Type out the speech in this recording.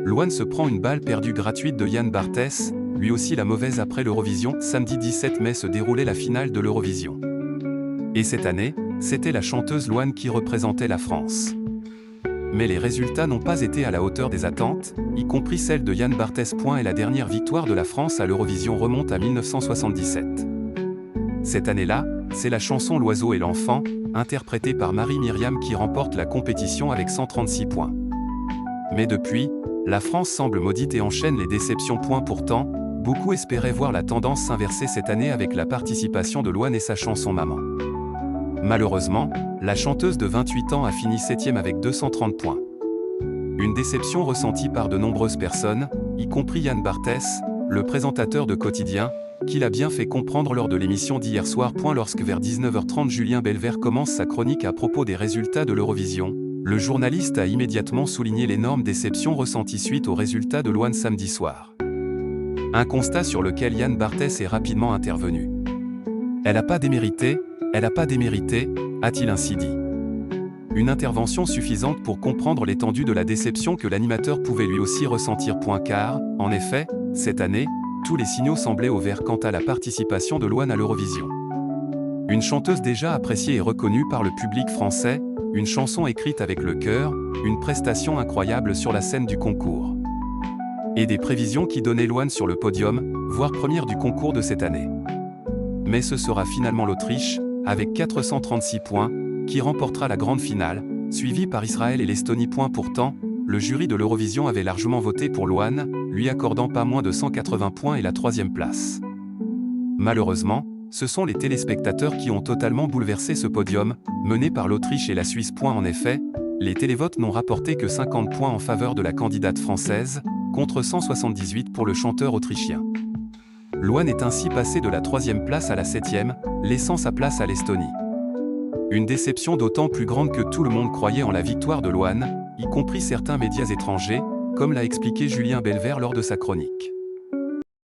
Louane se prend une balle perdue gratuite de Yann Barthès, lui aussi la mauvaise après l'Eurovision. Samedi 17 mai se déroulait la finale de l'Eurovision. Et cette année, c'était la chanteuse Louane qui représentait la France. Mais les résultats n'ont pas été à la hauteur des attentes, y compris celle de Yann Barthès. Et la dernière victoire de la France à l'Eurovision remonte à 1977. Cette année-là, c'est la chanson L'Oiseau et l'Enfant, interprétée par Marie-Myriam qui remporte la compétition avec 136 points. Mais depuis, la France semble maudite et enchaîne les déceptions. Pourtant, beaucoup espéraient voir la tendance s'inverser cette année avec la participation de Louane et sa chanson Maman. Malheureusement, la chanteuse de 28 ans a fini 7e avec 230 points. Une déception ressentie par de nombreuses personnes, y compris Yann Barthès, le présentateur de Quotidien, qui l'a bien fait comprendre lors de l'émission d'hier soir. Lorsque vers 19h30 Julien Belvert commence sa chronique à propos des résultats de l'Eurovision, le journaliste a immédiatement souligné l'énorme déception ressentie suite aux résultats de Louane samedi soir. Un constat sur lequel Yann Barthès est rapidement intervenu. Elle n'a pas démérité, a-t-il ainsi dit. Une intervention suffisante pour comprendre l'étendue de la déception que l'animateur pouvait lui aussi ressentir. Car, en effet, cette année, tous les signaux semblaient au vert quant à la participation de Louane à l'Eurovision. Une chanteuse déjà appréciée et reconnue par le public français, une chanson écrite avec le cœur, une prestation incroyable sur la scène du concours. Et des prévisions qui donnaient Louane sur le podium, voire première du concours de cette année. Mais ce sera finalement l'Autriche, avec 436 points, qui remportera la grande finale, suivie par Israël et l'Estonie. Pourtant, le jury de l'Eurovision avait largement voté pour Louane, lui accordant pas moins de 180 points et la 3e place. Malheureusement, ce sont les téléspectateurs qui ont totalement bouleversé ce podium, mené par l'Autriche et la Suisse. En effet, les télévotes n'ont rapporté que 50 points en faveur de la candidate française, contre 178 pour le chanteur autrichien. Louane est ainsi passé de la 3e place à la 7e, laissant sa place à l'Estonie. Une déception d'autant plus grande que tout le monde croyait en la victoire de Louane, y compris certains médias étrangers, comme l'a expliqué Julien Belvert lors de sa chronique.